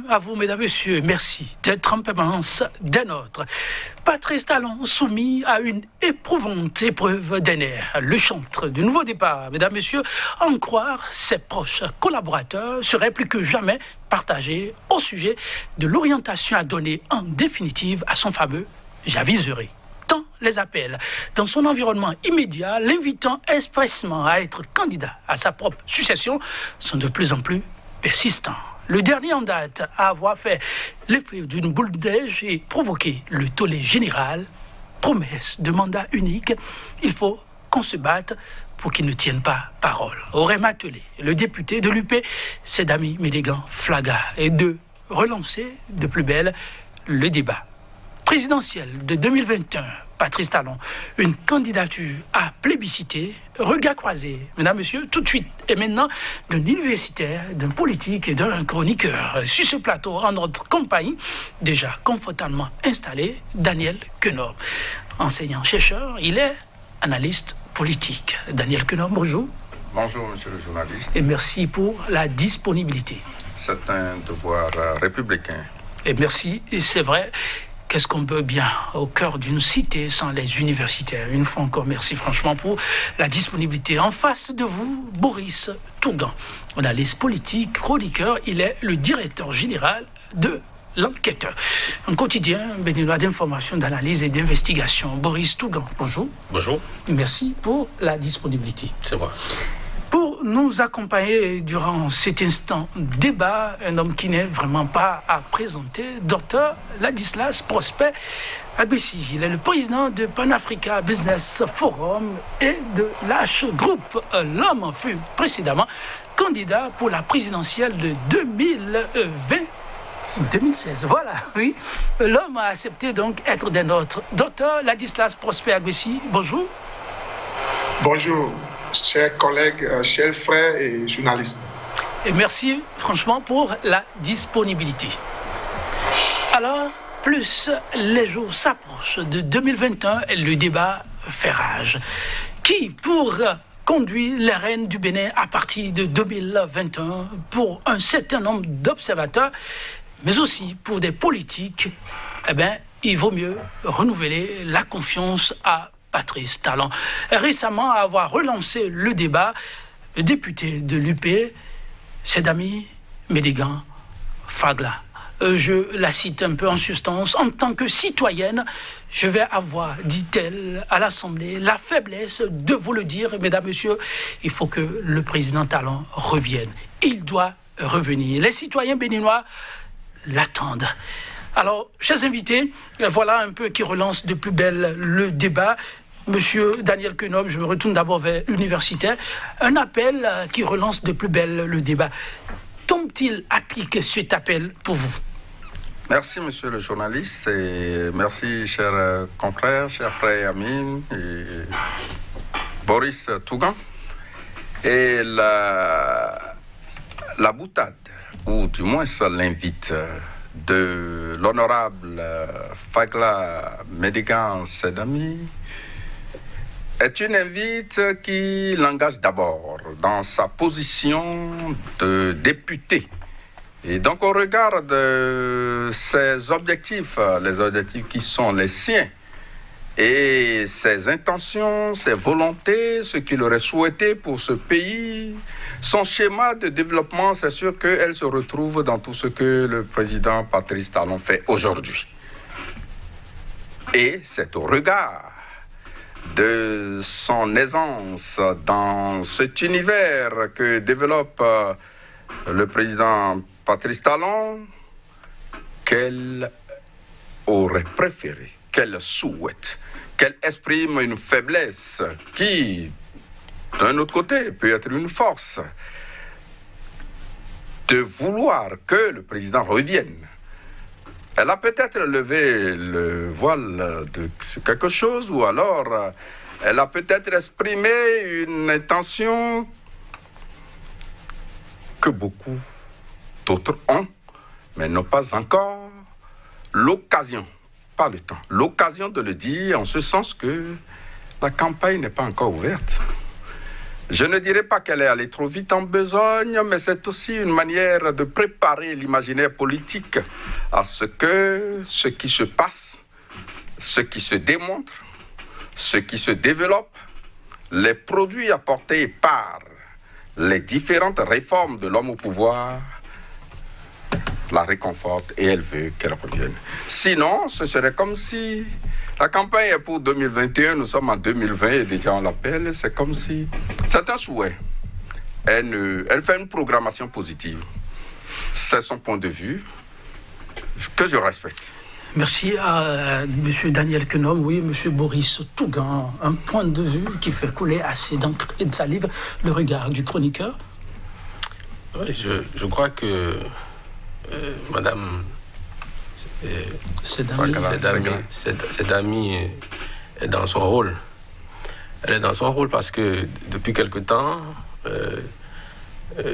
à vous, mesdames, messieurs. Merci d'être en permanence des nôtres. Patrice Talon soumis à une éprouvante épreuve des nerfs. Le chantre du nouveau départ, mesdames, messieurs, en croire ses proches collaborateurs, serait plus que jamais partagé au sujet de l'orientation à donner en définitive à son fameux Javiserie. Tant les appels dans son environnement immédiat, l'invitant expressément à être candidat à sa propre succession, sont de plus en plus persistants. Le dernier en date à avoir fait l'effet d'une boule de neige et provoqué le tollé général, promesse de mandat unique, il faut qu'on se batte pour qu'il ne tienne pas parole. Aurait Matelé, le député de l'UP, Sedami Mélégan Flaga, et de relancer de plus belle le débat. Présidentielle de 2021, Patrice Talon, une candidature à plébisciter, regard croisé, mesdames, messieurs, tout de suite et maintenant, d'un universitaire, d'un politique et d'un chroniqueur. Sur ce plateau, en notre compagnie, déjà confortablement installé, Daniel Quenom. Enseignant-chercheur, il est analyste politique. Daniel Quenom, bonjour. Bonjour, monsieur le journaliste. Et merci pour la disponibilité. C'est un devoir républicain. Et merci, et c'est vrai. Qu'est-ce qu'on peut bien au cœur d'une cité sans les universitaires? Une fois encore, merci franchement pour la disponibilité. En face de vous, Boris Tougan, analyste politique, chroniqueur. Il est le directeur général de l'Enquêteur, un quotidien béninois d'information, d'analyse et d'investigation. Boris Tougan, bonjour. Bonjour. Merci pour la disponibilité. C'est moi. Pour nous accompagner durant cet instant débat, un homme qui n'est vraiment pas à présenter, Dr Ladislas Prosper Agbessi. Il est le président de Pan-Africa Business Forum et de l'H Group. L'homme fut précédemment candidat pour la présidentielle de 2016. Voilà, oui. L'homme a accepté donc être des nôtres. Dr Ladislas Prosper Agbessi, bonjour. Bonjour. Chers collègues, chers frères et journalistes. Et merci franchement pour la disponibilité. Alors, plus les jours s'approchent de 2021, le débat fait rage. Qui, pour conduire les rênes du Bénin à partir de 2021, pour un certain nombre d'observateurs, mais aussi pour des politiques, eh bien, il vaut mieux renouveler la confiance à Patrice Talon. Récemment, à avoir relancé le débat, le député de l'UP, Sedami Mélégan Flaga. Je la cite un peu en substance. En tant que citoyenne, je vais avoir, dit-elle à l'Assemblée, la faiblesse de vous le dire, mesdames, messieurs, il faut que le président Talon revienne. Il doit revenir. Les citoyens béninois l'attendent. Alors, chers invités, voilà un peu qui relance de plus belle le débat. Monsieur Daniel Quenom, je me retourne d'abord vers l'universitaire. Un appel qui relance de plus belle le débat. Tombe-t-il appliquer cet appel pour vous? Merci, monsieur le journaliste, et merci, chers confrères, chers frères et amis, et Boris Tougan. Et la boutade, ou du moins ça l'invite, de l'honorable Flaga Mélégan Sedami, est une invite qui l'engage d'abord dans sa position de député. Et donc au regard de ses objectifs, les objectifs qui sont les siens, et ses intentions, ses volontés, ce qu'il aurait souhaité pour ce pays, son schéma de développement, c'est sûr qu'elle se retrouve dans tout ce que le président Patrice Talon fait aujourd'hui. Et c'est au regard de son aisance dans cet univers que développe le président Patrice Talon qu'elle aurait préféré, qu'elle souhaite, qu'elle exprime une faiblesse qui, d'un autre côté, peut être une force, de vouloir que le président revienne. Elle a peut-être levé le voile de quelque chose, ou alors elle a peut-être exprimé une intention que beaucoup d'autres ont, mais n'ont pas encore l'occasion, pas le temps, l'occasion de le dire, en ce sens que la campagne n'est pas encore ouverte. Je ne dirais pas qu'elle est allée trop vite en besogne, mais c'est aussi une manière de préparer l'imaginaire politique à ce qui se passe, ce qui se démontre, ce qui se développe, les produits apportés par les différentes réformes de l'homme au pouvoir la réconfortent et elle veut qu'elle revienne. Sinon, ce serait comme si la campagne est pour 2021, nous sommes en 2020 et déjà on l'appelle, c'est comme si... C'est un souhait. Elle fait une programmation positive. C'est son point de vue que je respecte. Merci à M. Daniel Quenom, oui, M. Boris Tougan. Un point de vue qui fait couler assez d'encre et de salive le regard du chroniqueur. Oui, je crois que Madame cette amie est dans son rôle. Elle est dans son rôle parce que depuis quelque temps,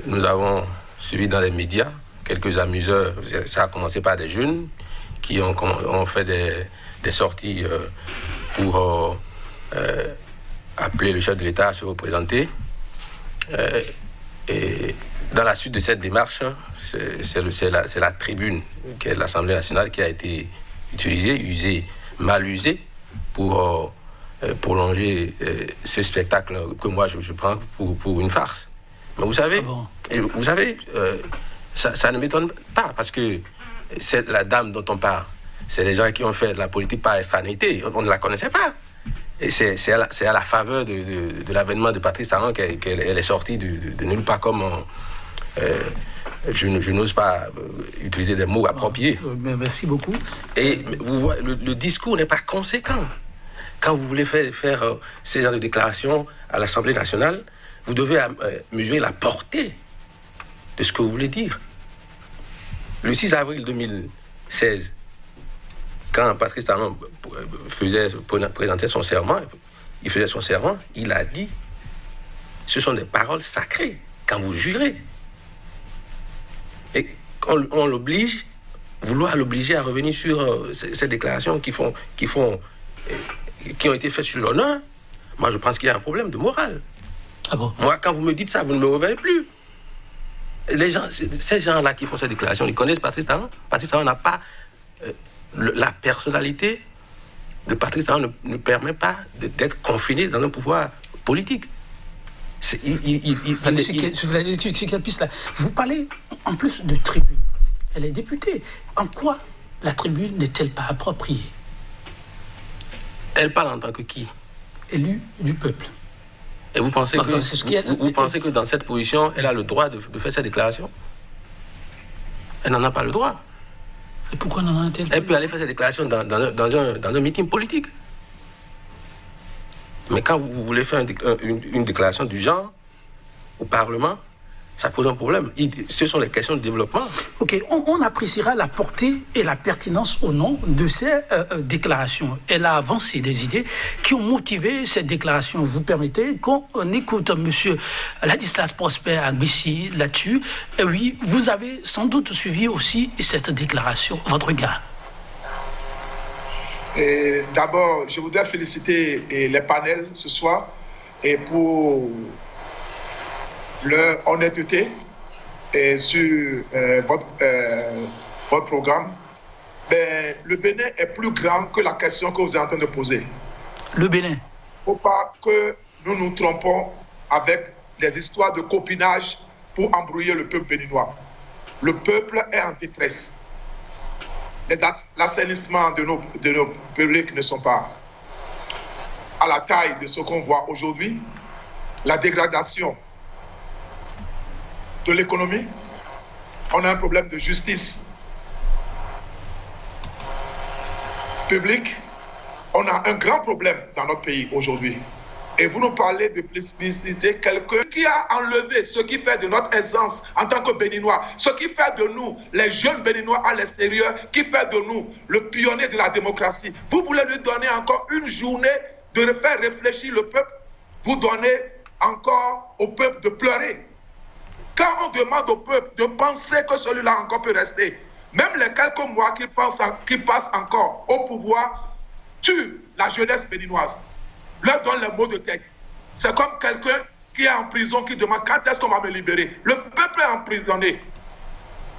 nous avons suivi dans les médias quelques amuseurs. Ça a commencé par des jeunes qui ont fait des sorties pour appeler le chef de l'État à se représenter. Et dans la suite de cette démarche, c'est la tribune qui est de l'Assemblée nationale qui a été utilisée, mal usée, pour prolonger ce spectacle que moi je prends pour une farce. Mais vous savez, ça ne m'étonne pas, parce que c'est la dame dont on parle. C'est les gens qui ont fait de la politique par extranéité. On ne la connaissait pas. Et c'est à la faveur de l'avènement de Patrice Talon qu'elle est sortie de nulle part comme... je n'ose pas utiliser des mots appropriés. Merci beaucoup. Et vous voyez, le discours n'est pas conséquent. Quand vous voulez faire ces genres de déclarations à l'Assemblée nationale, vous devez mesurer la portée de ce que vous voulez dire. Le 6 avril 2016, quand Patrice Talon présentait son serment, il a dit « Ce sont des paroles sacrées quand vous jurez. » Et on l'oblige, vouloir l'obliger à revenir sur ces déclarations qui ont été faites sur l'honneur, moi je pense qu'il y a un problème de morale. Ah bon? Moi, quand vous me dites ça, vous ne me reverrez plus. Ces gens-là qui font ces déclarations, ils connaissent Patrice Talon. Patrice Talon n'a pas... la personnalité de Patrice Talon ne permet pas d'être confiné dans un pouvoir politique. Vous parlez en plus de tribune. Elle est députée. En quoi la tribune n'est-elle pas appropriée? Elle parle en tant que qui? Élue du peuple. Et vous pensez que dans cette position, elle a le droit de faire cette déclaration? Elle n'en a pas le droit. Et pourquoi n'en a-t-elle pas? Elle peut aller faire cette déclaration dans un meeting politique. Mais quand vous voulez faire une déclaration du genre au Parlement, ça pose un problème. Ce sont les questions de développement. Ok, on appréciera la portée et la pertinence au nom de ces déclarations. Elle a avancé des idées qui ont motivé cette déclaration. Vous permettez qu'on écoute M. Ladislas Prosper Agbissi là-dessus. Et oui, vous avez sans doute suivi aussi cette déclaration. Votre regard? D'abord, je voudrais féliciter les panels ce soir et pour leur honnêteté sur votre programme. Mais le Bénin est plus grand que la question que vous êtes en train de poser. Le Bénin. Il ne faut pas que nous nous trompons avec des histoires de copinage pour embrouiller le peuple béninois. Le peuple est en détresse. L'assainissement de nos publics ne sont pas à la taille de ce qu'on voit aujourd'hui. La dégradation de l'économie, on a un problème de justice publique, on a un grand problème dans notre pays aujourd'hui. Et vous nous parlez de publicité, quelqu'un qui a enlevé ce qui fait de notre essence en tant que Béninois, ce qui fait de nous les jeunes Béninois à l'extérieur, qui fait de nous le pionnier de la démocratie. Vous voulez lui donner encore une journée de faire réfléchir le peuple, vous donnez encore au peuple de pleurer. Quand on demande au peuple de penser que celui-là encore peut rester, même les quelques mois qu'il passe encore au pouvoir, tue la jeunesse béninoise, leur donne les mots de tête. C'est comme quelqu'un qui est en prison, qui demande quand est-ce qu'on va me libérer. Le peuple est emprisonné.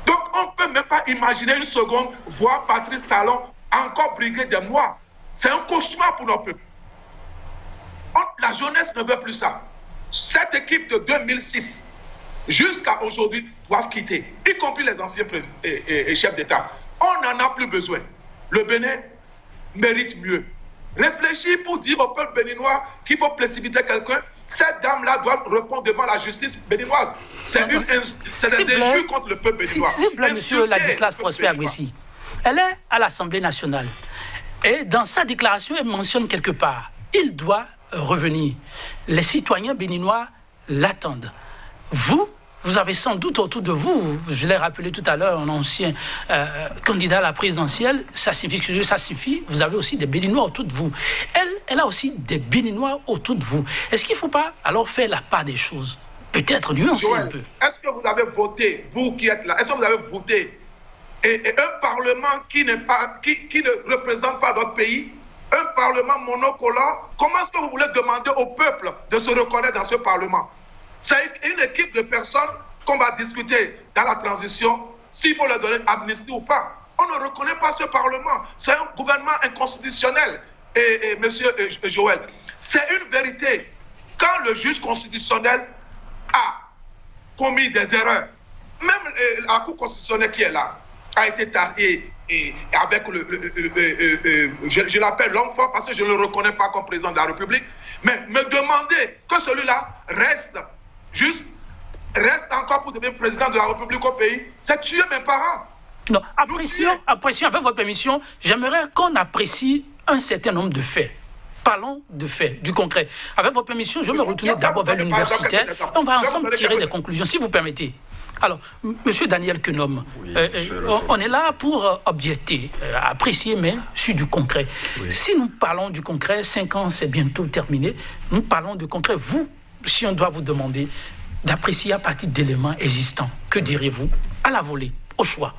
Donc on ne peut même pas imaginer une seconde voir Patrice Talon encore briguer des mois. C'est un cauchemar pour nos peuples. La jeunesse ne veut plus ça. Cette équipe de 2006, jusqu'à aujourd'hui, doivent quitter, y compris les anciens chefs d'État. On n'en a plus besoin. Le Bénin mérite mieux. Réfléchis pour dire au peuple béninois qu'il faut précipiter quelqu'un. Cette dame-là doit répondre devant la justice béninoise. C'est des injures contre le peuple béninois. S'il vous plaît, monsieur Ladislas Prosper Aguessi, elle est à l'Assemblée nationale. Et dans sa déclaration, elle mentionne quelque part, il doit revenir. Les citoyens béninois l'attendent. Vous avez sans doute autour de vous, je l'ai rappelé tout à l'heure, un ancien candidat à la présidentielle, ça signifie, vous avez aussi des Béninois autour de vous. Elle a aussi des Béninois autour de vous. Est-ce qu'il ne faut pas alors faire la part des choses? Peut-être nuancer un peu. Est-ce que vous avez voté, vous qui êtes là, est-ce que vous avez voté et un Parlement qui ne représente pas notre pays, un Parlement monocolore, comment est-ce que vous voulez demander au peuple de se reconnaître dans ce Parlement? C'est une équipe de personnes qu'on va discuter dans la transition, s'il faut leur donner amnistie ou pas. On ne reconnaît pas ce Parlement. C'est un gouvernement inconstitutionnel. Et monsieur Joël, c'est une vérité. Quand le juge constitutionnel a commis des erreurs, même la Cour constitutionnelle qui est là, a été tardée et avec je l'appelle l'homme fort parce que je ne le reconnais pas comme président de la République, mais me demander que celui-là reste encore pour devenir président de la République au pays, c'est tuer mes parents. Non, apprécions, avec votre permission, j'aimerais qu'on apprécie un certain nombre de faits. Parlons de faits, du concret. Avec votre permission, je vais me retourner d'abord vers l'universitaire. On va ensemble tirer des conclusions, si vous permettez. Alors, monsieur Daniel Quenom, on est là pour objecter, apprécier, mais sur du concret. Oui. Si nous parlons du concret, 5 ans, c'est bientôt terminé. Nous parlons de concret. Vous, si on doit vous demander d'apprécier à partir d'éléments existants, que direz-vous à la volée, au choix?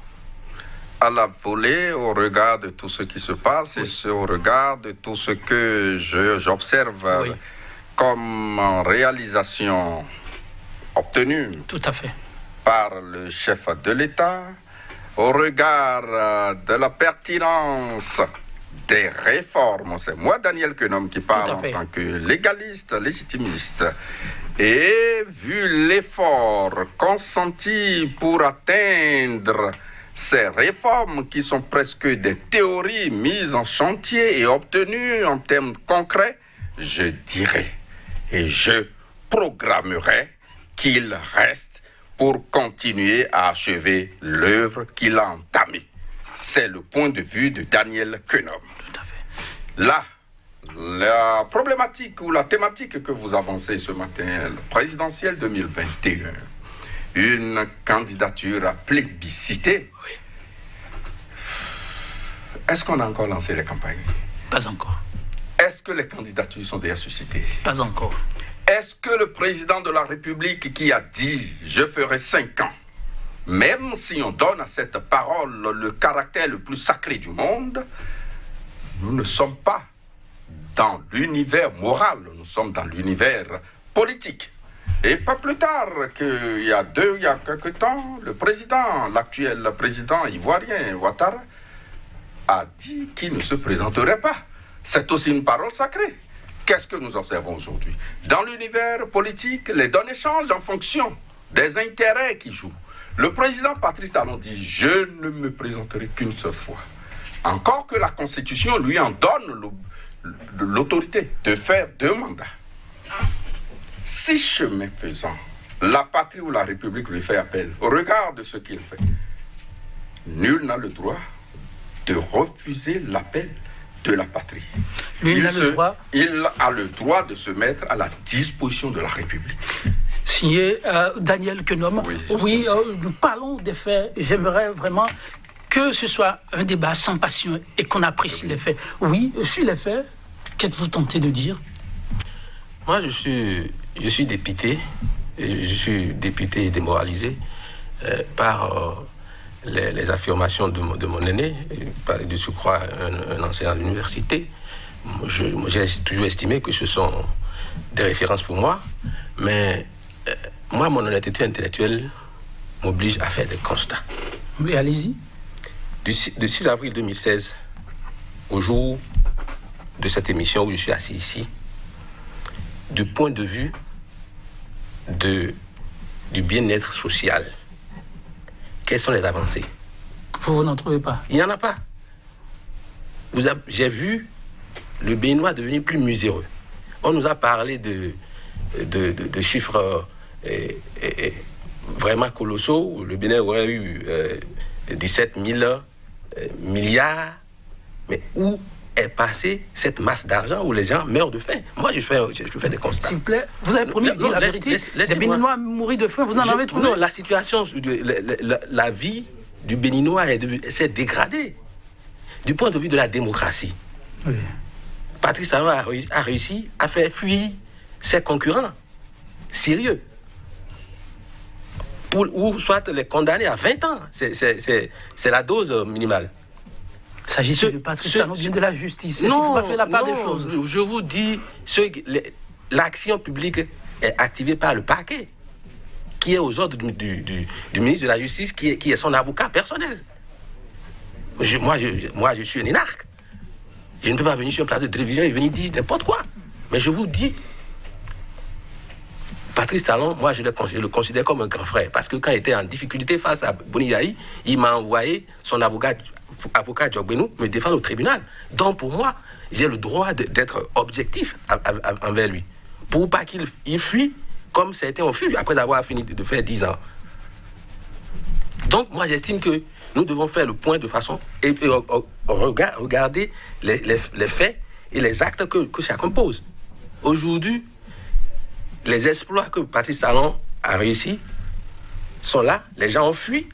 À la volée, au regard de tout ce qui se passe et au regard de tout ce que j'observe comme réalisation obtenue. Tout à fait. Par le chef de l'État, au regard de la pertinence des réformes. C'est moi, Daniel Quenom, qui parle en tant que légaliste, légitimiste. Et vu l'effort consenti pour atteindre ces réformes qui sont presque des théories mises en chantier et obtenues en termes concrets, je dirais et je programmerai qu'il reste pour continuer à achever l'œuvre qu'il a entamée. C'est le point de vue de Daniel Quenom. Tout à fait. Là, la problématique ou la thématique que vous avancez ce matin, le présidentiel 2021, une candidature à plébisciter. Oui. Est-ce qu'on a encore lancé les campagnes? Pas encore. Est-ce que les candidatures sont déjà suscitées? Pas encore. Est-ce que le président de la République qui a dit « je ferai 5 ans », même si on donne à cette parole le caractère le plus sacré du monde, nous ne sommes pas dans l'univers moral, nous sommes dans l'univers politique. Et pas plus tard qu'il y a quelque temps, l'actuel président ivoirien, Ouattara, a dit qu'il ne se présenterait pas. C'est aussi une parole sacrée. Qu'est-ce que nous observons aujourd'hui? Dans l'univers politique, les données changent en fonction des intérêts qui jouent. Le président Patrice Talon dit « je ne me présenterai qu'une seule fois ». Encore que la Constitution lui en donne l'autorité de faire 2 mandats. Si chemin faisant, la patrie ou la République lui fait appel, au regard de ce qu'il fait, nul n'a le droit de refuser l'appel de la patrie. Il a le droit de se mettre à la disposition de la République. Signé Daniel Quenom. Oui, nous parlons des faits. J'aimerais vraiment que ce soit un débat sans passion et qu'on apprécie les faits. Oui, sur les faits, qu'êtes-vous tenté de dire? Moi, je suis député. Je suis député démoralisé par les affirmations de mon aîné, de surcroît un enseignant à l'université. J'ai toujours estimé que ce sont des références pour moi, mais moi, mon honnêteté intellectuelle m'oblige à faire des constats. Oui, allez-y. Du 6 avril 2016, au jour de cette émission où je suis assis ici, du point de vue du bien-être social, quelles sont les avancées? Vous n'en trouvez pas? Il n'y en a pas. J'ai vu le Béninois devenir plus miséreux. On nous a parlé de chiffres vraiment colossaux, où le Bénin aurait eu 17 000 milliards. Mais où est passée cette masse d'argent où les gens meurent de faim? Moi, je fais des constats. S'il vous plaît, vous avez promis de dire la vérité. Les Béninois mourir de faim, vous en avez trouvé? Non, la situation, la vie du Béninois s'est dégradée. Du point de vue de la démocratie. Oui. Patrice Talon a réussi à faire fuir ses concurrents sérieux. Ou soit les condamner à 20 ans. C'est la dose minimale. S'agit-il de Patrice Talon, de la justice? Non, il ne faut pas faire la part des choses. Je vous dis, l'action publique est activée par le parquet, qui est aux ordres du ministre de la Justice, qui est son avocat personnel. Moi, je suis un énarque. Je ne peux pas venir sur un plateau de télévision et venir dire n'importe quoi. Mais je vous dis, Patrice Talon, moi, je le considère comme un grand frère. Parce que quand il était en difficulté face à Boni Yahi, il m'a envoyé son avocat Djogbenou me défendre au tribunal. Donc, pour moi, j'ai le droit d'être objectif envers lui. Pour pas qu'il fuit comme certains ont fui après avoir fini de faire 10 ans. Donc, moi, j'estime que nous devons faire le point de façon et regarder les faits et les actes que chacun pose. Aujourd'hui, les exploits que Patrice Talon a réussi sont là. Les gens ont fui.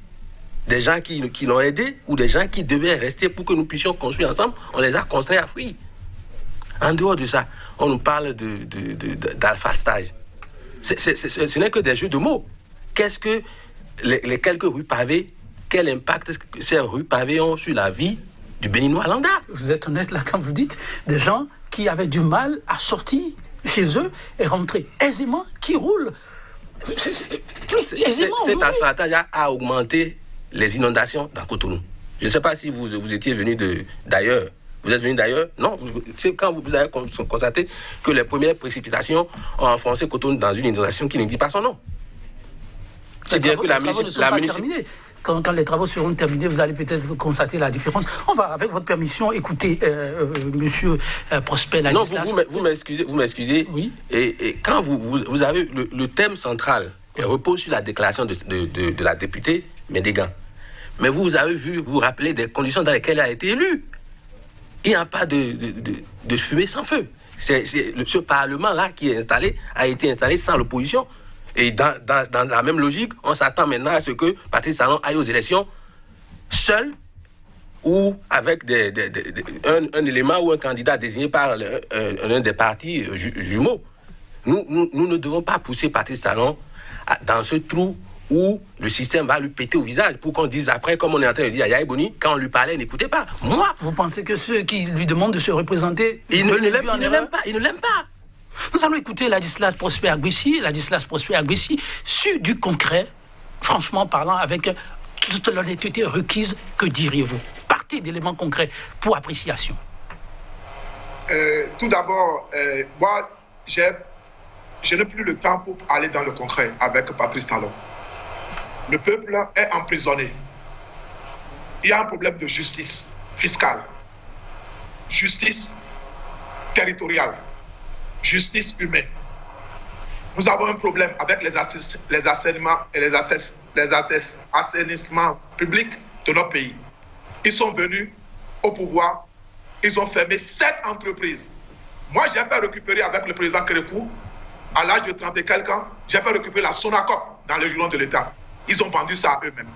Des gens qui l'ont aidé ou des gens qui devaient rester pour que nous puissions construire ensemble, on les a contraints à fuir. En dehors de ça, on nous parle d'alphastage. Ce n'est que des jeux de mots. Qu'est-ce que les quelques rues pavées, quel impact ces rues pavées ont sur la vie du Béninois lambda? Vous êtes honnête là quand vous dites des gens qui avaient du mal à sortir chez eux et rentrer aisément, qui roulent. Cet asphaltage a augmenté les inondations dans Cotonou. Je ne sais pas si vous étiez venu d'ailleurs. Vous êtes venu d'ailleurs? Non, c'est quand vous avez constaté que les premières précipitations ont enfoncé Cotonou dans une inondation qui ne dit pas son nom. C'est bien que la municipalité... Quand les travaux seront terminés, vous allez peut-être constater la différence. On va, avec votre permission, écouter monsieur Prosper Ladislas. Non, vous m'excusez. Oui. Et quand vous avez le thème central repose sur la déclaration de la députée Médégan. Mais vous avez vu, vous vous rappelez des conditions dans lesquelles elle a été élue. Il n'y a pas de fumée sans feu. Ce Parlement-là qui est installé a été installé sans l'opposition. Et dans la même logique, on s'attend maintenant à ce que Patrice Talon aille aux élections seul ou avec un élément ou un candidat désigné par un des partis jumeaux. Nous ne devons pas pousser Patrice Talon dans ce trou où le système va lui péter au visage pour qu'on dise après, comme on est en train de dire à Yahi Boni, quand on lui parlait, il n'écoutait pas. Moi, vous pensez que ceux qui lui demandent de se représenter, il ne l'aime pas. Nous allons écouter Ladislas Prosper Agbessi, sur du concret, franchement parlant, avec toute l'honnêteté requise, que diriez-vous? Partez d'éléments concrets pour appréciation. Tout d'abord, moi, je n'ai plus le temps pour aller dans le concret avec Patrice Talon. Le peuple est emprisonné. Il y a un problème de justice fiscale, justice territoriale, justice humaine. Nous avons un problème avec les assainissements et les assainissements publics de notre pays. Ils sont venus au pouvoir, ils ont fermé 7 entreprises. Moi, j'ai fait récupérer avec le président Kérékou, à l'âge de 30 et quelques ans, j'ai fait récupérer la Sonacop dans les journaux de l'État. Ils ont vendu ça à eux-mêmes.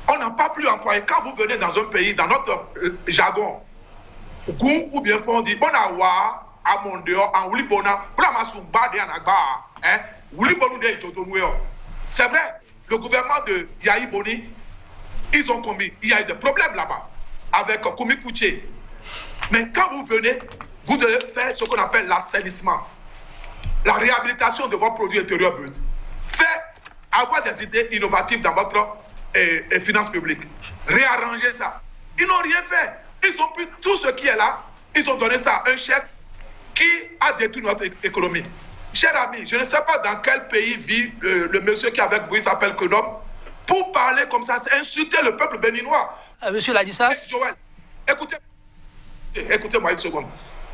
On n'a pas plus employé. Quand vous venez dans un pays, dans notre jargon, Goun ou bien on dit, Bonawa, à mon dehors, en Oulibona, c'est vrai, le gouvernement de Yahi Boni, ils ont commis, il y a eu des problèmes là-bas, avec Komi Kouché. Mais quand vous venez, vous devez faire ce qu'on appelle l'assainissement. la réhabilitation de votre produit intérieur brut. Avoir des idées innovatives dans votre finances publiques. Réarranger ça. Ils n'ont rien fait. Ils ont pris tout ce qui est là, ils ont donné ça à un chef qui a détruit notre économie. Cher ami, je ne sais pas dans quel pays vit le monsieur qui est avec vous, il s'appelle Kenom, pour parler comme ça, c'est insulter le peuple béninois. Monsieur Ladissas. Joël, écoutez-moi une seconde.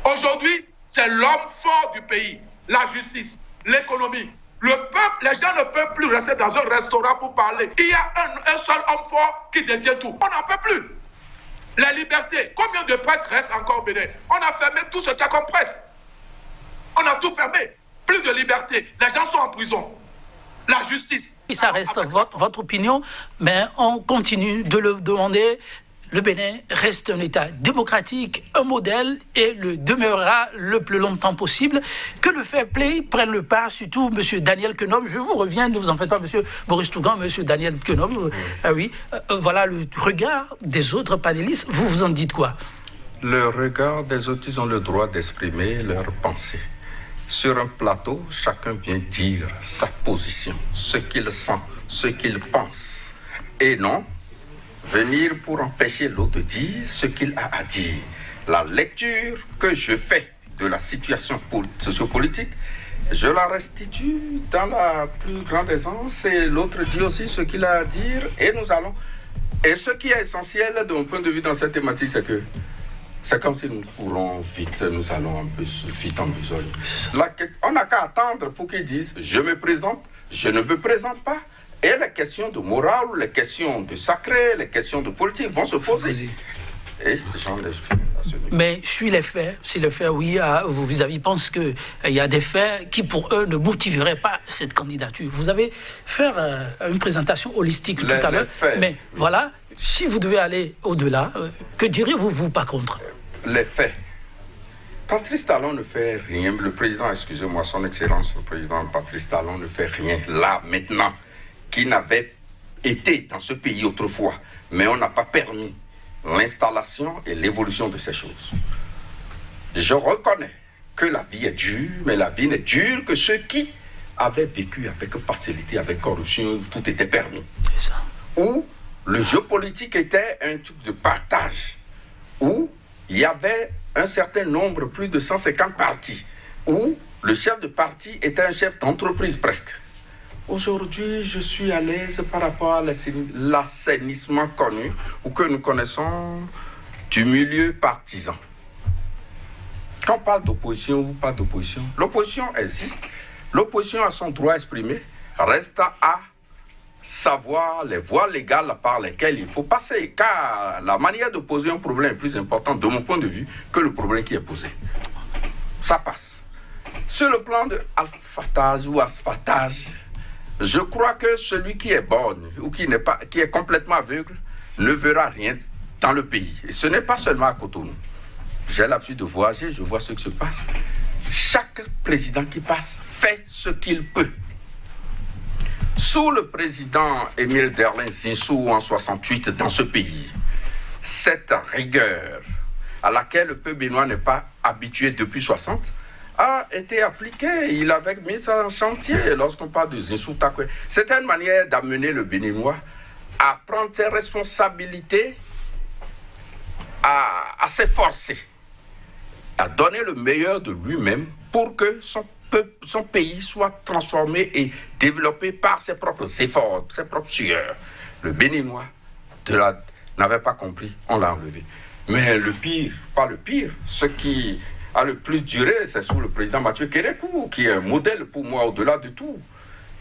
Aujourd'hui, c'est l'homme fort du pays, la justice, l'économie. Le peuple, les gens ne peuvent plus rester dans un restaurant pour parler. Il y a un seul homme fort qui détient tout. On n'en peut plus. La liberté. Combien de presse reste encore au Bénin? On a fermé tout ce qu'il y a comme presse. On a tout fermé. Plus de liberté. Les gens sont en prison. La justice. Et ça reste votre opinion, mais on continue de le demander. Le Bénin reste un État démocratique, un modèle, et le demeurera le plus longtemps possible. Que le fair play prenne le pas, surtout M. Daniel Kenom. Je vous reviens, ne vous en faites pas, M. Boris Tougan, M. Daniel Kenom. Voilà le regard des autres panélistes. Vous en dites quoi? Le regard des autres, ils ont le droit d'exprimer leurs pensées. Sur un plateau, chacun vient dire sa position, ce qu'il sent, ce qu'il pense. Et non venir pour empêcher l'autre de dire ce qu'il a à dire. La lecture que je fais de la situation sociopolitique, je la restitue dans la plus grande aisance et l'autre dit aussi ce qu'il a à dire et nous allons. Et ce qui est essentiel de mon point de vue dans cette thématique, c'est que c'est comme si nous courons vite, nous allons un peu vite en besogne. On n'a qu'à attendre pour qu'ils disent « je me présente, je ne me présente pas ». Et les questions de morale, les questions de sacré, les questions de politique vont se poser. Et j'en ai fait à ce niveau. Mais si les faits, oui, vous vis-à-vis pensent qu'il y a des faits qui pour eux ne motiveraient pas cette candidature. Vous avez fait une présentation holistique tout à l'heure. Mais oui. Voilà, si vous devez aller au-delà, que direz-vous, vous, par contre? Les faits. Patrice Talon ne fait rien. Le président, excusez-moi, son Excellence, le président Patrice Talon ne fait rien là, maintenant, qui n'avait été dans ce pays autrefois, mais on n'a pas permis l'installation et l'évolution de ces choses. Je reconnais que la vie est dure, mais la vie n'est dure que ceux qui avaient vécu avec facilité, avec corruption, où tout était permis. C'est ça. Où le jeu politique était un truc de partage, où il y avait un certain nombre, plus de 150 partis, où le chef de parti était un chef d'entreprise presque. Aujourd'hui, je suis à l'aise par rapport à l'assainissement connu ou que nous connaissons du milieu partisan. Quand on parle d'opposition ou pas d'opposition, l'opposition existe, l'opposition a son droit exprimé, reste à savoir les voies légales par lesquelles il faut passer, car la manière de poser un problème est plus importante de mon point de vue que le problème qui est posé. Ça passe. Sur le plan de alphatage ou asphatage, je crois que celui qui est borgne ou qui est complètement aveugle ne verra rien dans le pays. Et ce n'est pas seulement à Cotonou. J'ai l'habitude de voyager, je vois ce qui se passe. Chaque président qui passe fait ce qu'il peut. Sous le président Émile Derlin Zinsou en 1968 dans ce pays, cette rigueur à laquelle le peuple béninois n'est pas habitué depuis 1960, a été appliqué, il avait mis ça en chantier lorsqu'on parle de Zinsou Takwe. C'était une manière d'amener le Béninois à prendre ses responsabilités, à s'efforcer, à donner le meilleur de lui-même pour que son pays soit transformé et développé par ses propres efforts, ses propres sueurs. Le Béninois n'avait pas compris, on l'a enlevé. Mais le pire, pas le pire, ce qui a le plus duré, c'est sous le président Mathieu Kérékou, qui est un modèle pour moi au-delà de tout.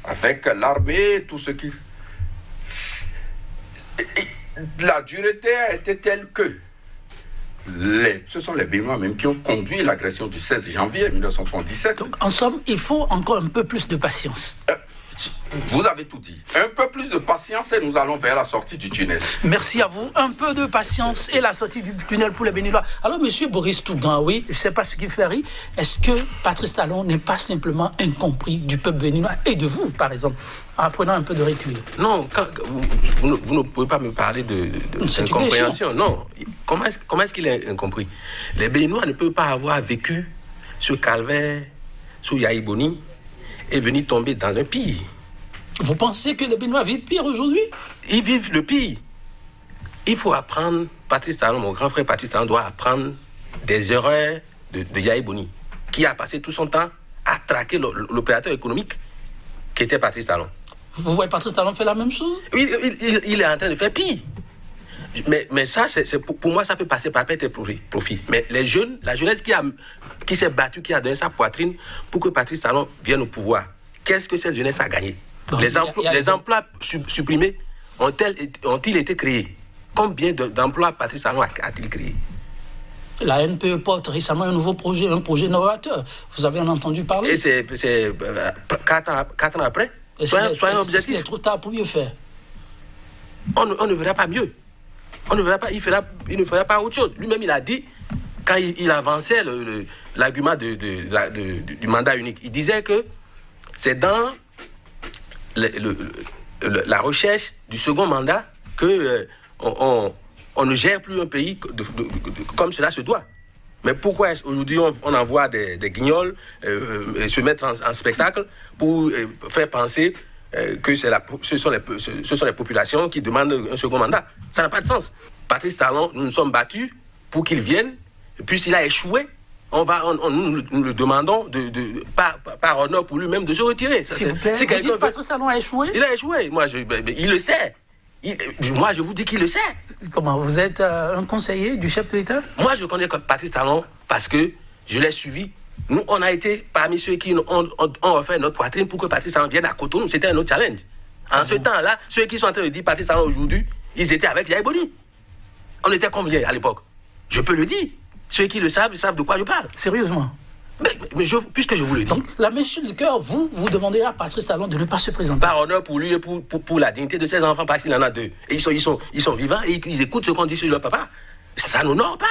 Avec l'armée, tout ce qui... La dureté a été telle que ce sont les Béninois même qui ont conduit l'agression du 16 janvier 1977. Donc, en somme, il faut encore un peu plus de patience. Vous avez tout dit. Un peu plus de patience et nous allons vers la sortie du tunnel. Merci à vous. Un peu de patience et la sortie du tunnel pour les Béninois. Alors, monsieur Boris Tougan, oui, je ne sais pas ce qui fait rire. Est-ce que Patrice Talon n'est pas simplement incompris du peuple béninois et de vous, par exemple, en prenant un peu de recul? Non, vous ne pouvez pas me parler d'incompréhension. Non. Comment est-ce qu'il est incompris? Les Béninois ne peuvent pas avoir vécu ce calvaire sous Yahi Boni est venu tomber dans un pire. Vous pensez que les Béninois vivent pire aujourd'hui? Ils vivent le pire. Il faut apprendre, Patrice Talon, mon grand frère Patrice Talon doit apprendre des erreurs de Yahi Boni, qui a passé tout son temps à traquer l'opérateur économique qui était Patrice Talon. Vous voyez Patrice Talon fait la même chose? Il est en train de faire pire. Mais ça, pour moi, ça peut passer par perte et profit. Mais les jeunes, la jeunesse qui s'est battue, qui a donné sa poitrine pour que Patrice Talon vienne au pouvoir, qu'est-ce que cette jeunesse a gagné? Donc, les emplois supprimés ont-ils été créés? Combien d'emplois Patrice Talon a-t-il créé? La NPE porte récemment un nouveau projet, un projet novateur. Vous avez en entendu parler? Et c'est 4 ans après? Soyons objectifs. Il est trop tard pour mieux faire. On ne verra pas mieux. On ne verra pas, il ne fera pas autre chose. Lui-même, il a dit, quand il avançait l'argument du mandat unique, il disait que c'est dans la recherche du second mandat que on ne gère plus un pays comme cela se doit. Mais pourquoi aujourd'hui on envoie des guignols se mettre en spectacle pour faire penser que ce sont les populations qui demandent un second mandat? Ça n'a pas de sens. Patrice Talon, nous nous sommes battus pour qu'il vienne, et puis s'il a échoué, nous le demandons par honneur pour lui-même de se retirer. S'il vous plaît, vous dites que Patrice Talon a échoué? Il a échoué, il le sait. Moi, je vous dis qu'il le sait. Comment? Vous êtes un conseiller du chef de l'État? Moi, je connais Patrice Talon parce que je l'ai suivi. Nous, on a été parmi ceux qui ont offert notre poitrine pour que Patrice Talon vienne à Cotonou. C'était un autre challenge. En ce temps-là, ceux qui sont en train de dire Patrice Talon aujourd'hui, ils étaient avec Yahi Boni. On était combien à l'époque? Je peux le dire. Ceux qui le savent, ils savent de quoi je parle. Sérieusement? Puisque je vous le dis. Donc, la messieurs du cœur, vous demandez à Patrice Talon de ne pas se présenter. Par honneur pour lui et pour la dignité de ses enfants, parce qu'il en a 2. Et ils sont vivants et ils écoutent ce qu'on dit sur leur papa. Ça n'honore pas.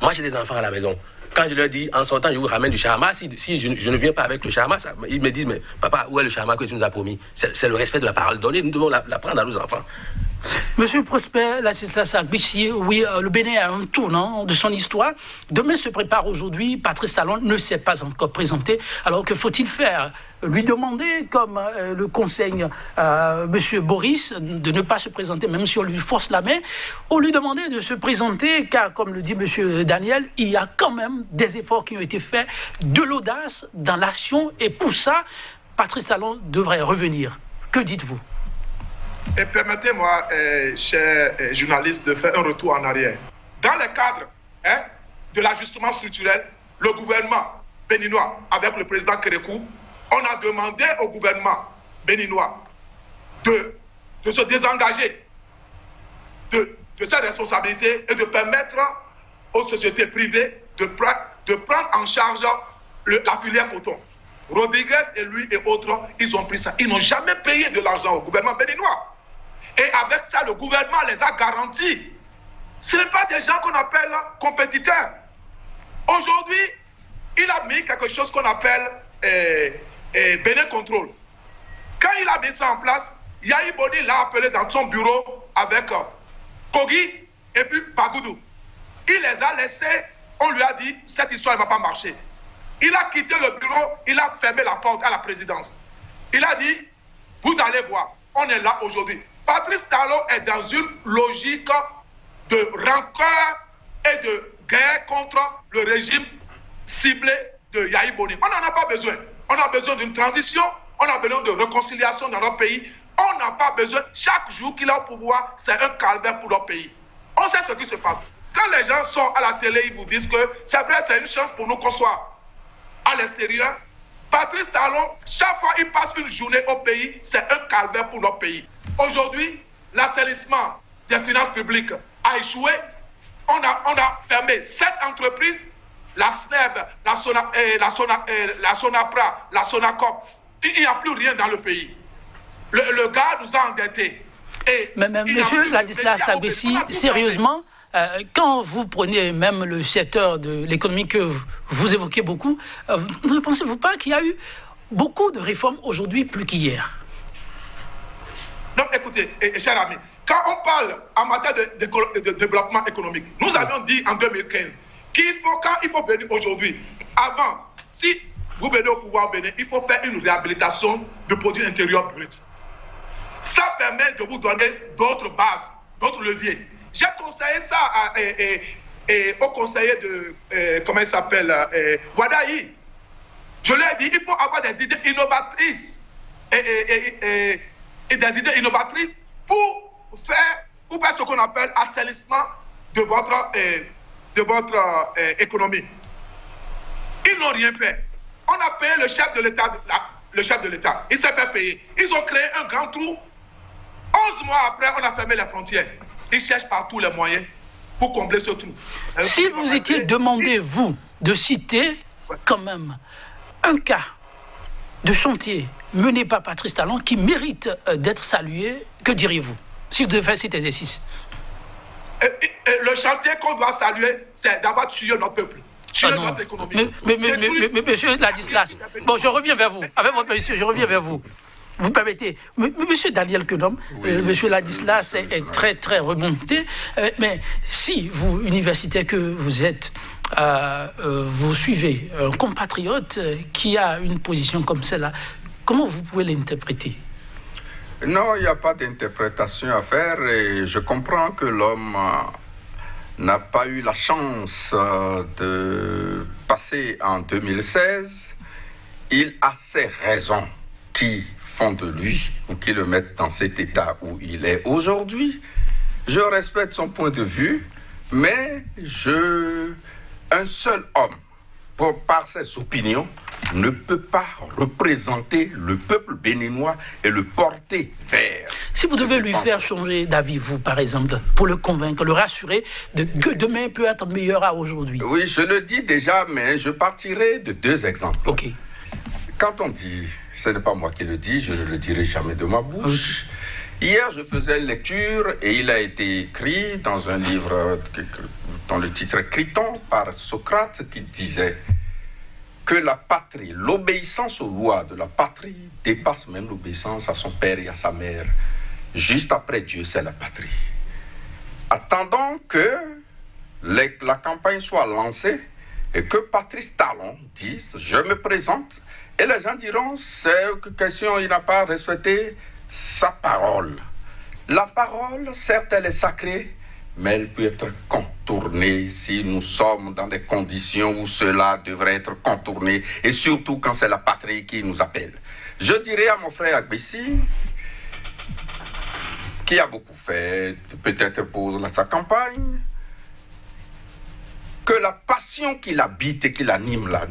Moi, j'ai des enfants à la maison. Quand je leur dis, en sortant, je vous ramène du shawarma, si je ne viens pas avec le shawarma, ils me disent, mais papa, où est le shawarma que tu nous as promis? C'est le respect de la parole donnée, nous devons l'apprendre à nos enfants. Monsieur Prosper Ladislas Agbissi, oui, le Bénin a un tournant de son histoire. Demain se prépare aujourd'hui. Patrice Talon ne s'est pas encore présenté. Alors que faut-il faire? Lui demander, comme le conseille monsieur Boris, de ne pas se présenter, même si on lui force la main, ou lui demander de se présenter, car comme le dit monsieur Daniel, il y a quand même des efforts qui ont été faits, de l'audace dans l'action, et pour ça, Patrice Talon devrait revenir. Que dites-vous? Et permettez-moi, chers journalistes, de faire un retour en arrière. Dans le cadre de l'ajustement structurel, le gouvernement béninois, avec le président Kérékou, on a demandé au gouvernement béninois de se désengager de ses responsabilités et de permettre aux sociétés privées de prendre en charge la filière coton. Rodriguez et lui et autres, ils ont pris ça. Ils n'ont jamais payé de l'argent au gouvernement béninois. Et avec ça, le gouvernement les a garantis. Ce n'est pas des gens qu'on appelle compétiteurs. Aujourd'hui, il a mis quelque chose qu'on appelle Bénin Control. Quand il a mis ça en place, Yahi Boni l'a appelé dans son bureau avec Kogi et puis Bagoudou. Il les a laissés, on lui a dit, cette histoire ne va pas marcher. Il a quitté le bureau, il a fermé la porte à la présidence. Il a dit, vous allez voir, on est là aujourd'hui. Patrice Talon est dans une logique de rancœur et de guerre contre le régime ciblé de Yahi Boni. On n'en a pas besoin. On a besoin d'une transition, on a besoin de réconciliation dans notre pays. On n'a pas besoin, chaque jour qu'il a au pouvoir, c'est un calvaire pour notre pays. On sait ce qui se passe. Quand les gens sont à la télé, ils vous disent que c'est vrai, c'est une chance pour nous qu'on soit à l'extérieur. Patrice Talon, chaque fois qu'il passe une journée au pays, c'est un calvaire pour notre pays. Aujourd'hui, l'assainissement des finances publiques a échoué. On a fermé 7 entreprises, la SNEB, la Sonapra, la Sonacop. Il n'y a plus rien dans le pays. Le gars nous a endettés. Mais monsieur Ladislas Agbissi, sérieusement, quand vous prenez même le secteur de l'économie que vous évoquez beaucoup, ne pensez-vous pas qu'il y a eu beaucoup de réformes aujourd'hui plus qu'hier? Non, écoutez, cher ami, quand on parle en matière de développement économique, nous avions dit en 2015 quand il faut venir aujourd'hui, avant, si vous venez au pouvoir Bénin, il faut faire une réhabilitation du produit intérieur brut. Ça permet de vous donner d'autres bases, d'autres leviers. J'ai conseillé ça au conseiller de, comment il s'appelle, Wadaï. Je lui ai dit, il faut avoir des idées innovatrices et des idées innovatrices pour faire ce qu'on appelle assainissement de votre économie. Ils n'ont rien fait. On a payé le chef de l'État. Il s'est fait payer. Ils ont créé un grand trou. 11 mois après, on a fermé les frontières. Ils cherchent par tous les moyens pour combler ce trou. Si vous étiez demandé, vous, de citer quand même un cas de chantier mené par Patrice Talon qui mérite d'être salué, que diriez-vous si vous devez faire cet exercice? Le chantier qu'on doit saluer, c'est d'avoir tué notre peuple. Notre économie. Mais monsieur Ladislas, bon, je reviens vers vous. Avec votre permission, je reviens vers vous. Vous permettez. Monsieur Daniel Quenom, monsieur Ladislas est très, très remonté. Mais si vous, universitaire que vous êtes, vous suivez un compatriote qui a une position comme celle-là, comment vous pouvez l'interpréter? Non, il n'y a pas d'interprétation à faire et je comprends que l'homme n'a pas eu la chance de passer en 2016. Il a ses raisons qui font de lui ou qui le mettent dans cet état où il est aujourd'hui. Je respecte son point de vue, mais un seul homme, par ses opinions, ne peut pas représenter le peuple béninois et le porter vers... Si vous devez lui faire changer d'avis, vous, par exemple, pour le convaincre, le rassurer que demain peut être meilleur à aujourd'hui. Oui, je le dis déjà, mais je partirai de 2 exemples. Ok. Quand on dit, ce n'est pas moi qui le dis, je ne le dirai jamais de ma bouche. Okay. Hier, je faisais une lecture et il a été écrit dans un livre dont le titre est Criton par Socrate qui disait que la patrie, l'obéissance aux lois de la patrie dépasse même l'obéissance à son père et à sa mère. Juste après Dieu, c'est la patrie. Attendons que la campagne soit lancée et que Patrice Talon dise « Je me présente » et les gens diront « C'est une question, il n'a pas respecté sa parole ». La parole, certes, elle est sacrée, mais elle peut être contournée si nous sommes dans des conditions où cela devrait être contourné, et surtout quand c'est la patrie qui nous appelle. Je dirais à mon frère Agbessi, qui a beaucoup fait, peut-être pour sa campagne, que la passion qui l'habite et qui l'anime là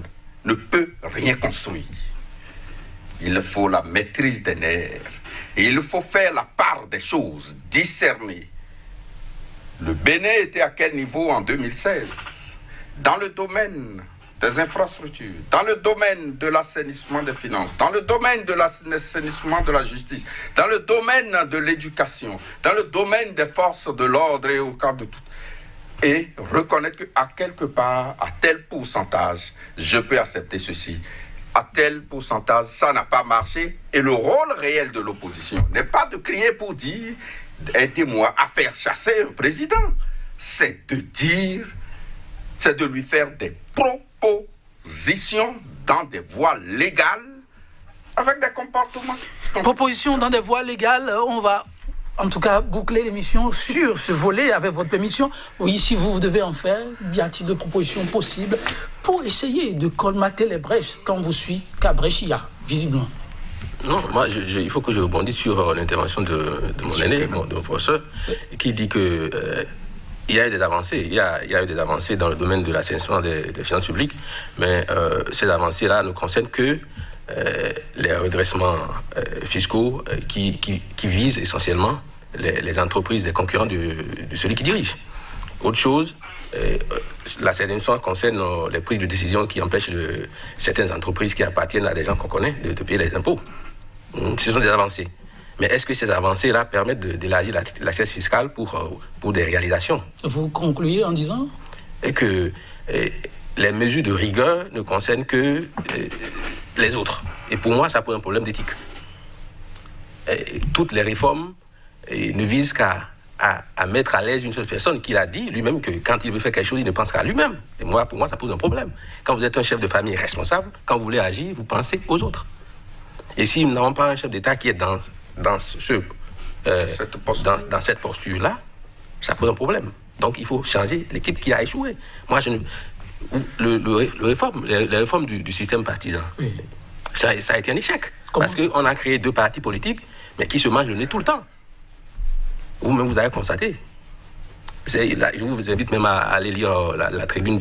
ne peut rien construire. Il faut la maîtrise des nerfs, et il faut faire la part des choses, discerner. Le Bénin était à quel niveau en 2016? Dans le domaine des infrastructures, dans le domaine de l'assainissement des finances, dans le domaine de l'assainissement de la justice, dans le domaine de l'éducation, dans le domaine des forces de l'ordre et au cadre de tout. Et reconnaître qu'à quelque part, à tel pourcentage, je peux accepter ceci. À tel pourcentage, ça n'a pas marché. Et le rôle réel de l'opposition n'est pas de crier pour dire « aidez-moi à faire chasser un président ». C'est de dire, c'est de lui faire des propositions dans des voies légales avec des comportements. Propositions dans des voies légales, on va en tout cas boucler l'émission sur ce volet avec votre permission. Oui, si vous devez en faire, y a-t-il de propositions possibles pour essayer de colmater les brèches quand vous suivez qu'à brèche il y a, visiblement? Non, moi, il faut que je rebondisse sur l'intervention de mon aîné, de mon professeur, qui dit que il y a eu des avancées. Il y a eu des avancées dans le domaine de l'assainissement des finances publiques, mais ces avancées-là ne concernent que les redressements fiscaux qui visent essentiellement les entreprises des concurrents de celui qui dirige. Autre chose, l'assainissement concerne les prises de décision qui empêchent certaines entreprises qui appartiennent à des gens qu'on connaît de payer les impôts. Ce sont des avancées. Mais est-ce que ces avancées-là permettent d'élargir l'accès fiscal pour des réalisations? Vous concluez en disant? Et que les mesures de rigueur ne concernent que les autres. Et pour moi, ça pose un problème d'éthique. Toutes les réformes ne visent qu'à à mettre à l'aise une seule personne qui a dit lui-même que quand il veut faire quelque chose, il ne pense qu'à lui-même. Et moi, pour moi, ça pose un problème. Quand vous êtes un chef de famille responsable, quand vous voulez agir, vous pensez aux autres. Et si nous n'avons pas un chef d'État qui est dans cette posture-là, ça pose un problème. Donc il faut changer l'équipe qui a échoué. Moi, les réformes du système partisan, oui. ça a été un échec. Parce qu'on a créé 2 partis politiques, mais qui se mangent le nez tout le temps. Vous-même, vous avez constaté. Je vous invite même à aller lire la tribune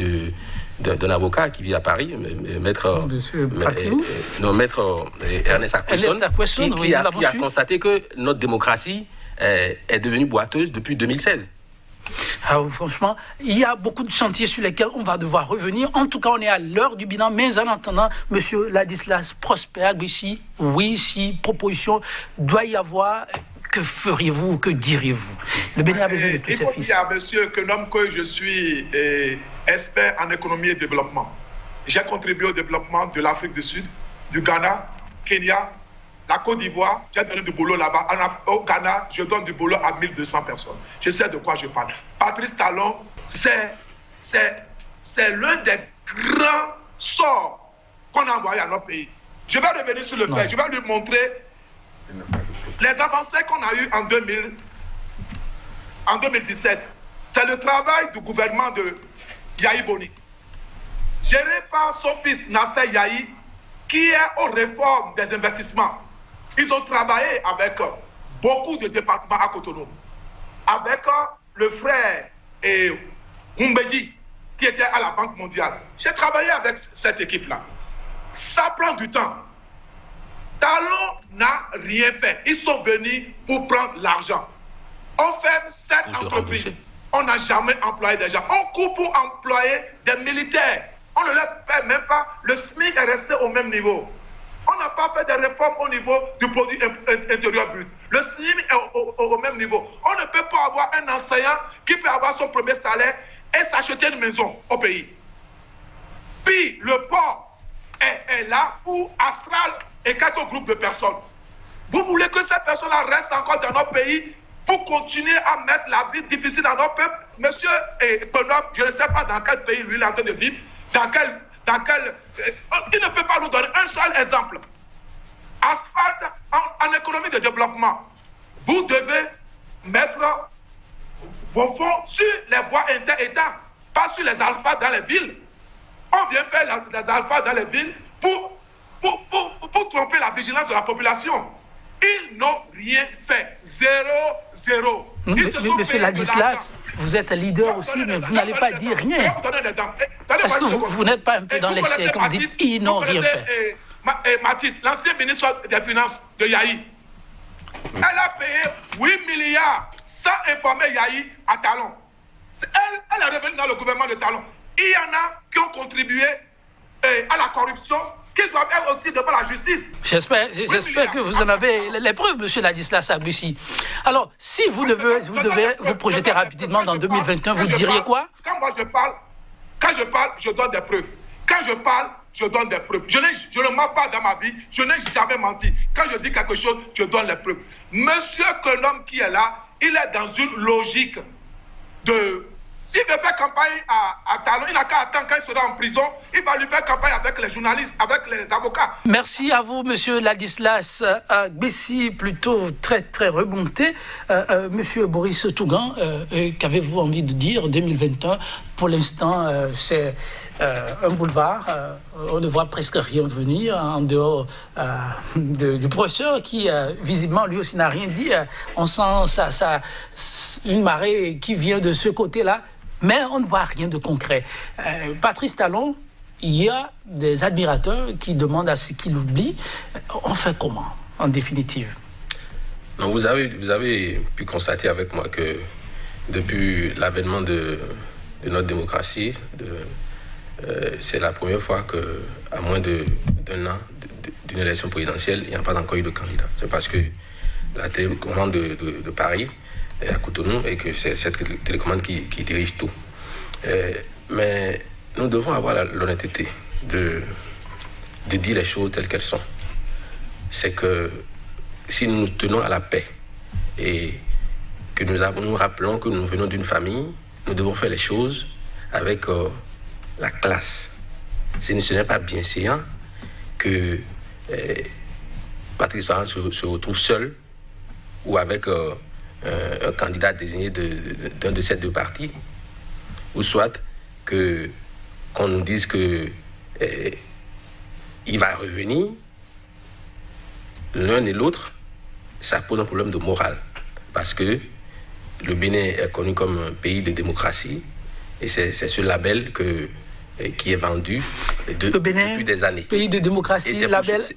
d'un avocat qui vit à Paris, maître Ernest Akwesson, qui a constaté que notre démocratie est devenue boiteuse depuis 2016. Alors, franchement, il y a beaucoup de chantiers sur lesquels on va devoir revenir. En tout cas, on est à l'heure du bilan. Mais en attendant, M. Ladislas Prosper Agbessi, oui, si proposition doit y avoir, que feriez-vous, que diriez-vous? Le Bénin a besoin de tous ses fils. Il faut dire à monsieur que l'homme que je suis expert en économie et développement. J'ai contribué au développement de l'Afrique du Sud, du Ghana, Kenya, la Côte d'Ivoire. J'ai donné du boulot là-bas. Au Ghana, je donne du boulot à 1200 personnes. Je sais de quoi je parle. Patrice Talon, c'est l'un des grands sorts qu'on a envoyé à notre pays. Je vais revenir sur le fait. Je vais lui montrer les avancées qu'on a eues en 2017. C'est le travail du gouvernement de Yahi Boni, géré par son fils Nasser Yahi, qui est aux réformes des investissements. Ils ont travaillé avec beaucoup de départements à Cotonou, avec le frère Humbeji, qui était à la Banque mondiale. J'ai travaillé avec cette équipe-là. Ça prend du temps. Talon n'a rien fait. Ils sont venus pour prendre l'argent. On ferme cette entreprise. On n'a jamais employé des gens. On coupe pour employer des militaires. On ne leur paie même pas. Le SMIC est resté au même niveau. On n'a pas fait de réformes au niveau du produit intérieur brut. Le SMIC est au même niveau. On ne peut pas avoir un enseignant qui peut avoir son premier salaire et s'acheter une maison au pays. Puis le port est là pour Astral et 4 groupes de personnes. Vous voulez que ces personnes-là restent encore dans notre pays pour continuer à mettre la vie difficile dans notre peuple? Monsieur Penop, je ne sais pas dans quel pays lui il est en train de vivre, il ne peut pas nous donner un seul exemple. Asphalt en économie de développement. Vous devez mettre vos fonds sur les voies inter-États, pas sur les alphas dans les villes. On vient faire les alphas dans les villes pour tromper la vigilance de la population. Ils n'ont rien fait. 0. Monsieur Ladislas, vous êtes leader aussi, mais vous n'allez pas dire rien. Je vais vous donner des exemples. Est-ce que vous n'êtes pas un peu dans l'échec quand vous dites ils n'ont rien fait? Mathis, l'ancien ministre des Finances de Yahi, elle a payé 8 milliards sans informer Yahi à Talon. Elle est revenue dans le gouvernement de Talon. Il y en a qui ont contribué à la corruption, qui doivent être aussi devant la justice. J'espère que vous en avez les preuves, monsieur Ladislas Agbessi. Alors, si vous devez vous projeter rapidement dans 2021, vous diriez quoi? Quand je parle, je donne des preuves. Quand je parle, je donne des preuves. Je ne mens pas dans ma vie, je n'ai jamais menti. Quand je dis quelque chose, je donne les preuves. Monsieur Konom qui est là, il est dans une logique de... S'il veut faire campagne à Talon, il n'a qu'à attendre quand il sera en prison. Il va lui faire campagne avec les journalistes, avec les avocats. Merci à vous, monsieur Ladislas Agbessi, plutôt très, très remonté. Monsieur Boris Tougan, qu'avez-vous envie de dire 2021? Pour l'instant, c'est un boulevard. On ne voit presque rien venir en dehors du professeur qui, visiblement, lui aussi n'a rien dit. On sent une marée qui vient de ce côté-là. Mais on ne voit rien de concret. Patrice Talon, il y a des admirateurs qui demandent à ce qu'il oublie. On fait comment, en définitive? Non, vous avez pu constater avec moi que depuis l'avènement de notre démocratie, c'est la première fois qu'à moins d'un an d'une élection présidentielle, il n'y a pas encore eu de candidat. C'est parce que la télécommande de Paris à Cotonou et que c'est cette télécommande qui dirige tout. Mais nous devons avoir l'honnêteté de dire les choses telles qu'elles sont. C'est que si nous tenons à la paix et que nous rappelons que nous venons d'une famille, nous devons faire les choses avec la classe. Ce n'est pas bienséant que Patrice Talon se retrouve seul ou avec un candidat désigné d'un de ces deux partis, ou soit qu'on nous dise que il va revenir. L'un et l'autre, ça pose un problème de morale, parce que le Bénin est connu comme un pays de démocratie, et c'est ce label qui est vendu depuis des années. Pays de démocratie,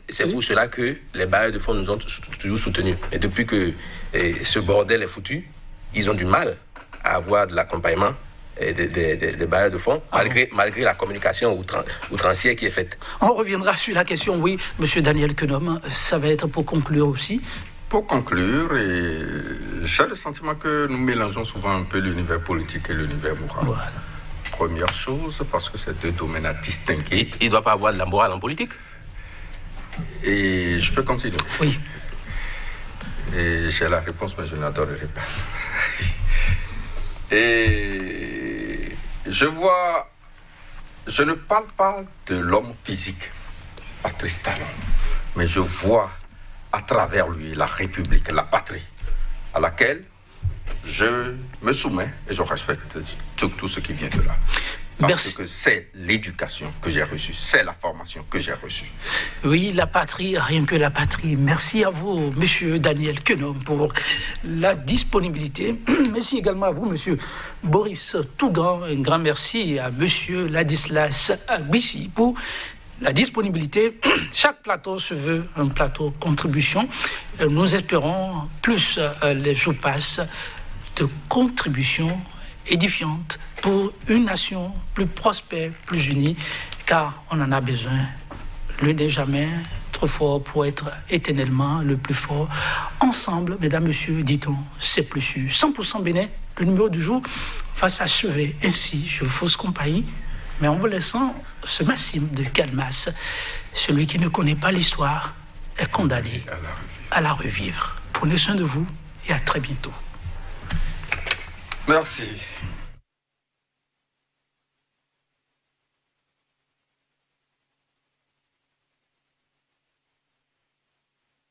c'est pour cela que les bailleurs de fonds nous ont toujours soutenus. Et depuis que ce bordel est foutu, ils ont du mal à avoir de l'accompagnement des bailleurs de fonds, malgré la communication outrancière qui est faite. On reviendra sur la question, oui, M. Daniel Quenom, ça va être pour conclure aussi. Pour conclure, j'ai le sentiment que nous mélangeons souvent un peu l'univers politique et l'univers moral. Voilà. Première chose, parce que c'est deux domaines à distinguer. Il ne doit pas avoir de la morale en politique. Et je peux continuer. Oui. Et j'ai la réponse, mais je n'adorerai pas. Et je ne parle pas de l'homme physique, Patrice Talon, mais je vois à travers lui la République, la patrie, à laquelle je me soumets et je respecte tout ce qui vient de là. Parce que c'est l'éducation que j'ai reçue, c'est la formation que j'ai reçue. Oui, la patrie, rien que la patrie. Merci à vous, Monsieur Daniel Quenom, pour la disponibilité. Merci également à vous, Monsieur Boris Tougan. Un grand merci à Monsieur Ladislas Bichi pour la disponibilité. Chaque plateau se veut un plateau contribution. Nous espérons, plus les jours passent, de contributions édifiantes pour une nation plus prospère, plus unie, car on en a besoin. L'un n'est jamais trop fort pour être éternellement le plus fort. Ensemble, mesdames, messieurs, dit-on, c'est plus sûr. 100% Bénin, le numéro du jour va s'achever ainsi. Je vous fausse compagnie, mais en vous laissant ce Massime de Calmas, celui qui ne connaît pas l'histoire est condamné à la revivre. Prenez soin de vous et à très bientôt. Merci.